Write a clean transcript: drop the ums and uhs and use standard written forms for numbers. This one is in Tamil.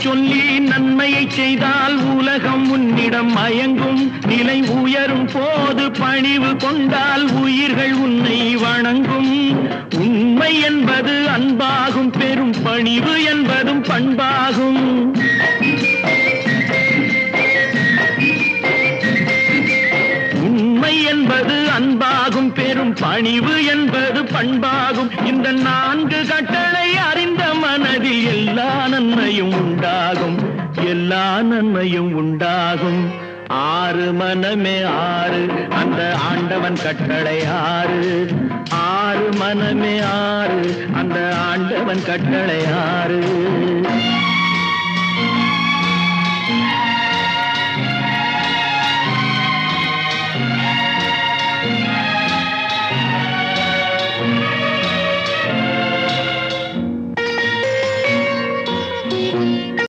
சொல்லி நன்மையை செய்தால் உலகம் உன்னிடம் மயங்கும். நிலை உயரும் போது பணிவு கொண்டால் உயிர்கள் உன்னை வணங்கும். உண்மை என்பது அன்பாகும், பெரும் பணிவு என்பதும் பண்பாகும். உண்மை என்பது அன்பாகும், பெரும் பணிவு என்பது பண்பாகும். இந்த 4 கட்டளை அறிந்த மனதில் எல்லா நன்மையும் உண்டாகும், எல்லா நன்மையும் உண்டாகும். 6 மனமே 6, அந்த ஆண்டவன் கட்டளை 6. 6 மனமே 6, அந்த ஆண்டவன் கட்டளை 6.